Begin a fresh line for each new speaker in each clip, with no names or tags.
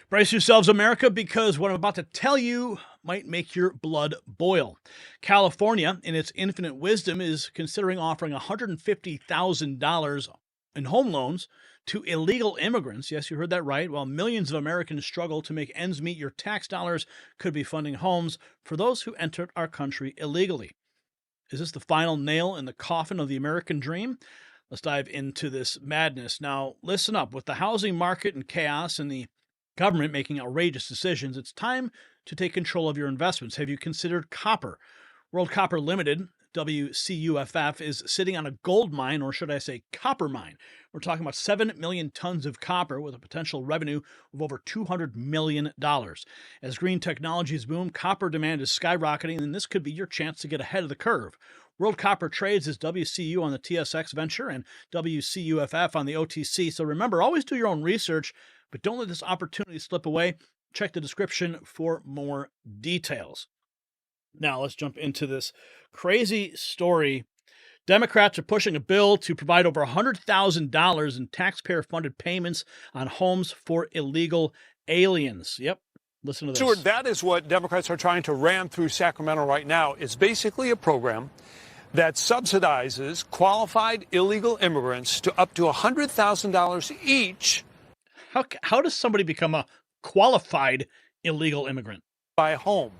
Brace yourselves, America, because what I'm about to tell you might make your blood boil. California, in its infinite wisdom, is considering offering $150,000 in home loans to illegal immigrants. Yes, you heard that right. While millions of Americans struggle to make ends meet, your tax dollars could be funding homes for those who entered our country illegally. Is this the final nail in the coffin of the American dream? Let's dive into this madness. Now, listen up. With the housing market in chaos and the government making outrageous decisions, it's time to take control of your investments. Have you considered copper? World Copper Limited, WCUFF, is sitting on a gold mine, or should I say copper mine. We're talking about 7 million tons of copper with a potential revenue of over $200 million. As green technologies boom, copper demand is skyrocketing, and this could be your chance to get ahead of the curve. World Copper trades as WCU on the TSX Venture and WCUFF on the OTC. So remember, always do your own research, but don't let this opportunity slip away. Check the description for more details. Now, let's jump into this crazy story. Democrats are pushing a bill to provide over $100,000 in taxpayer-funded payments on homes for illegal aliens. Yep. Listen to this.
Stuart, that is what Democrats are trying to ram through Sacramento right now. It's basically a program that subsidizes qualified illegal immigrants to up to $100,000 each.
How does somebody become a qualified illegal immigrant?
By home.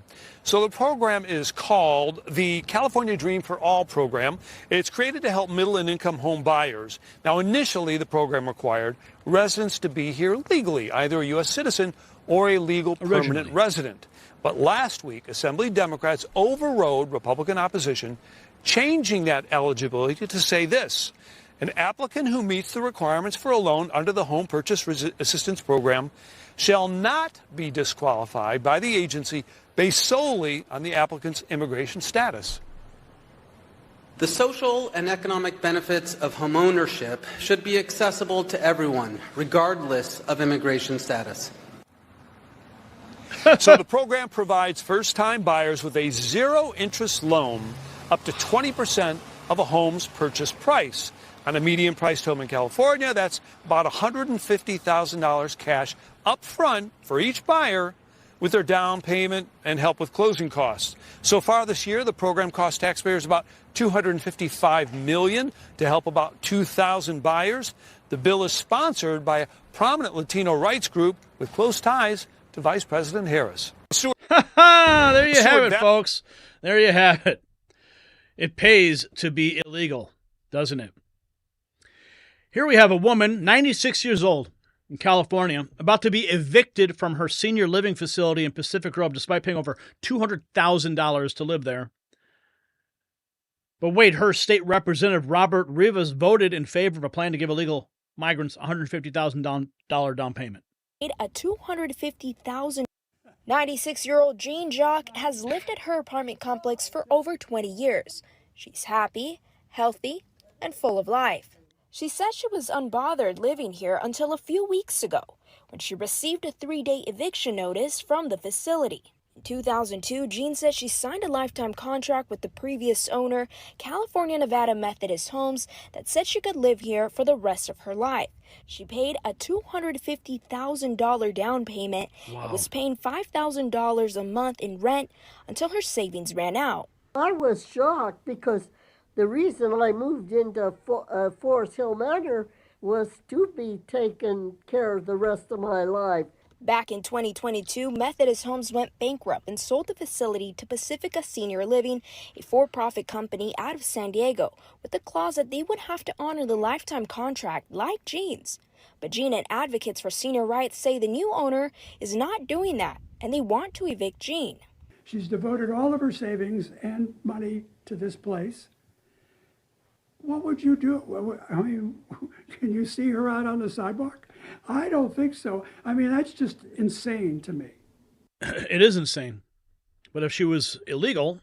So the program is called the California Dream for All program. It's created to help middle and income home buyers. Now, initially, the program required residents to be here legally, either a U.S. citizen or a legal permanent resident. But last week, Assembly Democrats overrode Republican opposition, changing that eligibility to say this: an applicant who meets the requirements for a loan under the Home Purchase Assistance Program shall not be disqualified by the agency based solely on the applicant's immigration status.
The social and economic benefits of homeownership should be accessible to everyone, regardless of immigration status.
So the program provides first-time buyers with a zero-interest loan up to 20% of a home's purchase price. On a median-priced home in California, that's about $150,000 cash up front for each buyer, with their down payment and help with closing costs. So far this year, the program cost taxpayers about $255 million to help about 2,000 buyers. The bill is sponsored by a prominent Latino rights group with close ties to Vice President Harris.
There you have it, folks. There you have it. It pays to be illegal, doesn't it? Here we have a woman, 96 years old, in California, about to be evicted from her senior living facility in Pacific Grove despite paying over $200,000 to live there. But wait, her state representative, Robert Rivas, voted in favor of a plan to give illegal migrants $150,000 down payment.
A $250,000. 96-year-old Jean Jacques has lived at her apartment complex for over 20 years. She's happy, healthy, and full of life. She says she was unbothered living here until a few weeks ago, when she received a 3-day eviction notice from the facility. In 2002, Jean said she signed a lifetime contract with the previous owner, California Nevada Methodist Homes, that said she could live here for the rest of her life. She paid a $250,000 down payment and was paying $5,000 a month in rent until her savings ran out.
I was shocked because the reason I moved into Forest Hill Manor was to be taken care of the rest of my life.
Back in 2022, Methodist Homes went bankrupt and sold the facility to Pacifica Senior Living, a for-profit company out of San Diego, with the clause that they would have to honor the lifetime contract like Jean's. But Jean and advocates for senior rights say the new owner is not doing that, and they want to evict Jean.
She's devoted all of her savings and money to this place. What would you do? I mean, can you see her out on the sidewalk? I don't think so. I mean, that's just insane to me.
It is insane. But if she was illegal,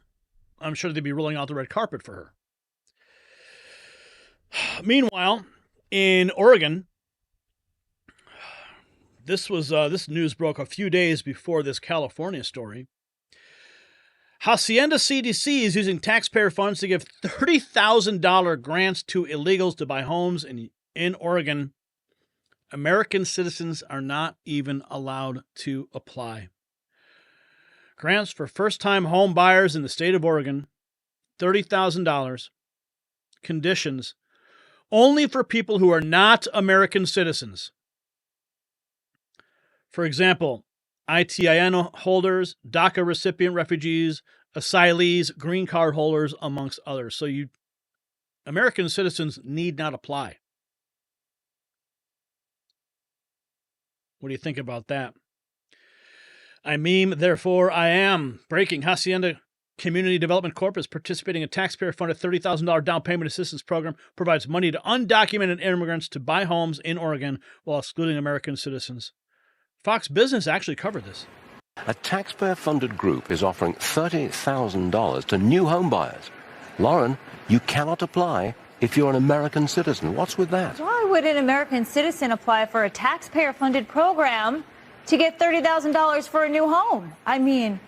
I'm sure they'd be rolling out the red carpet for her. Meanwhile, in Oregon, this news broke a few days before this California story. Hacienda CDC is using taxpayer funds to give $30,000 grants to illegals to buy homes in Oregon American citizens are not even allowed to apply. Grants for first-time home buyers in the state of Oregon, $30,000. Conditions only for people who are not American citizens. For example, ITIN holders, DACA recipient refugees, asylees, green card holders, amongst others. So American citizens need not apply. What do you think about that? I meme, therefore I am. Breaking. Hacienda Community Development Corp is participating in a taxpayer-funded $30,000 down payment assistance program, provides money to undocumented immigrants to buy homes in Oregon while excluding American citizens. Fox Business actually covered this.
A taxpayer-funded group is offering $30,000 to new home buyers. Lauren, you cannot apply if you're an American citizen. What's with that?
Why would an American citizen apply for a taxpayer-funded program to get $30,000 for a new home? I mean,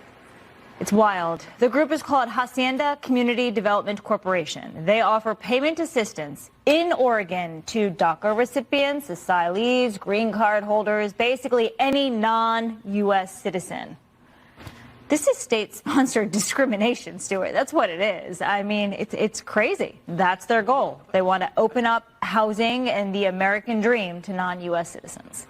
it's wild. The group is called Hacienda Community Development Corporation. They offer payment assistance in Oregon to DACA recipients, asylees, green card holders, basically any non-U.S. citizen. This is state-sponsored discrimination, Stuart. That's what it is. I mean, it's crazy. That's their goal. They want to open up housing and the American dream to non-U.S. citizens.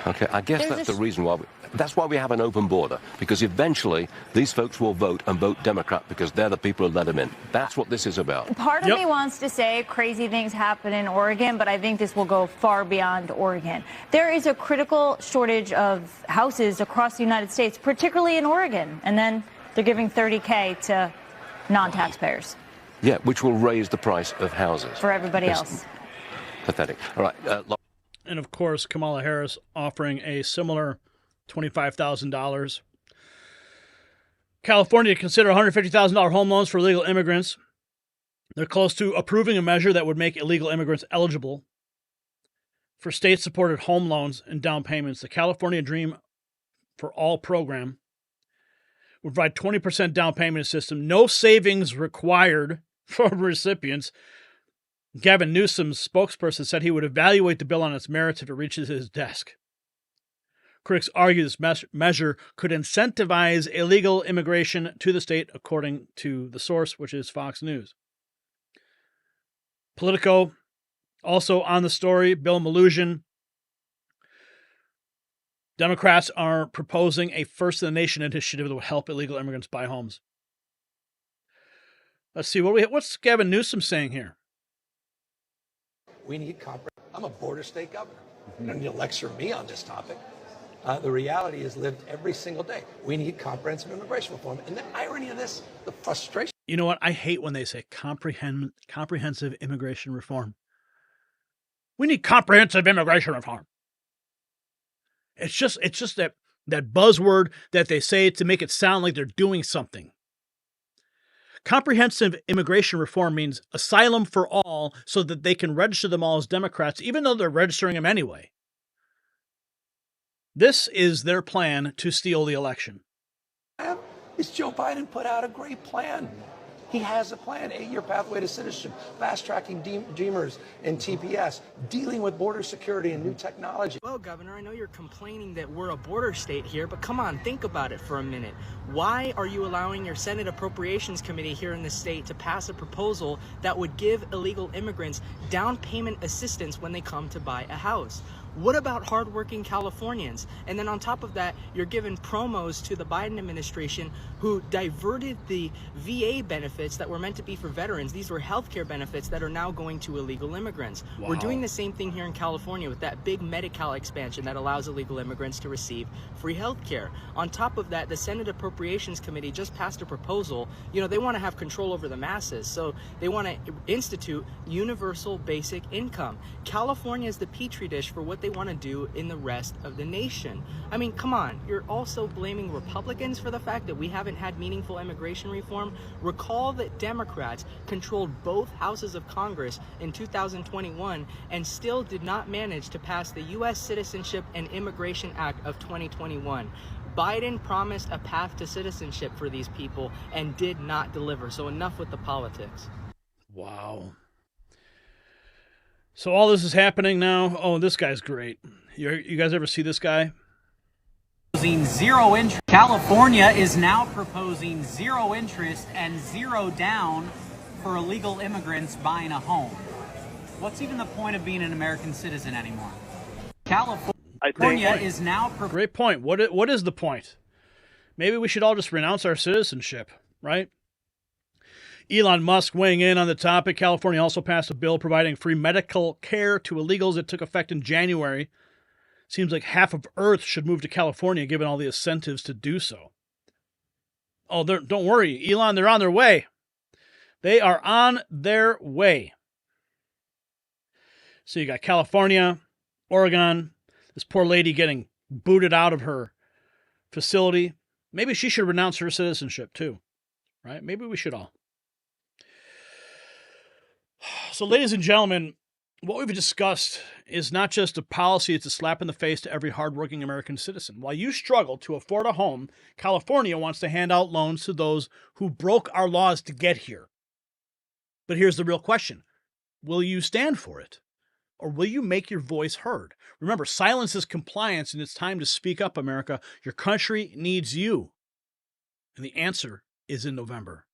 Okay, I guess that's the reason why that's why we have an open border, because eventually these folks will vote and vote Democrat because they're the people who let them in. That's what this is about.
Part of me wants to say crazy things happen in Oregon, but I think this will go far beyond Oregon. There is a critical shortage of houses across the United States, particularly in Oregon, and then they're giving $30K to non-taxpayers.
Yeah, which will raise the price of houses.
For everybody else.
Pathetic. All right.
And of course, Kamala Harris offering a similar $25,000. California to consider $150,000 home loans for illegal immigrants. They're close to approving a measure that would make illegal immigrants eligible for state-supported home loans and down payments. The California Dream for All program would provide 20% down payment system, no savings required for recipients. Gavin Newsom's spokesperson said he would evaluate the bill on its merits if it reaches his desk. Critics argue this measure could incentivize illegal immigration to the state, according to the source, which is Fox News. Politico, also on the story, Bill Malugin. Democrats are proposing a first-in-the-nation initiative that will help illegal immigrants buy homes. Let's see, what's Gavin Newsom saying here?
We need comprehensive. I'm a border state governor. You don't need to lecture me on this topic. The reality is lived every single day. We need comprehensive immigration reform. And the irony of this, the frustration.
You know what? I hate when they say comprehensive immigration reform. We need comprehensive immigration reform. It's just that buzzword that they say to make it sound like they're doing something. Comprehensive immigration reform means asylum for all so that they can register them all as Democrats, even though they're registering them anyway. This is their plan to steal the election.
Is Joe Biden put out a great plan. He has a plan, 8-year pathway to citizenship, fast-tracking Dreamers and TPS, dealing with border security and new technology.
Well, Governor, I know you're complaining that we're a border state here, but come on, think about it for a minute. Why are you allowing your Senate Appropriations Committee here in the state to pass a proposal that would give illegal immigrants down payment assistance when they come to buy a house? What about hardworking Californians? And then on top of that, you're giving promos to the Biden administration who diverted the VA benefits that were meant to be for veterans. These were healthcare benefits that are now going to illegal immigrants. Wow. We're doing the same thing here in California with that big Medi-Cal expansion that allows illegal immigrants to receive free healthcare. On top of that, the Senate Appropriations Committee just passed a proposal. You know, they want to have control over the masses, so they want to institute universal basic income. California is the petri dish for what they want to do in the rest of the nation. I mean, come on, you're also blaming Republicans for the fact that we haven't had meaningful immigration reform. Recall that Democrats controlled both houses of Congress in 2021 and still did not manage to pass the U.S. Citizenship and Immigration Act of 2021. Biden promised a path to citizenship for these people and did not deliver. So enough with the politics.
Wow. So all this is happening now. Oh, this guy's great. You guys ever see this guy?
Zero interest. California is now proposing zero interest and zero down for illegal immigrants buying a home. What's even the point of being an American citizen anymore? California is now...
Great point. What is the point? Maybe we should all just renounce our citizenship, right? Elon Musk weighing in on the topic. California also passed a bill providing free medical care to illegals. It took effect in January. Seems like half of Earth should move to California, given all the incentives to do so. Oh, don't worry, Elon, they're on their way. They are on their way. So you got California, Oregon, this poor lady getting booted out of her facility. Maybe she should renounce her citizenship too, right? Maybe we should all. So, ladies and gentlemen, what we've discussed is not just a policy, it's a slap in the face to every hardworking American citizen. While you struggle to afford a home, California wants to hand out loans to those who broke our laws to get here. But here's the real question. Will you stand for it? Or will you make your voice heard? Remember, silence is compliance, and it's time to speak up, America. Your country needs you. And the answer is in November.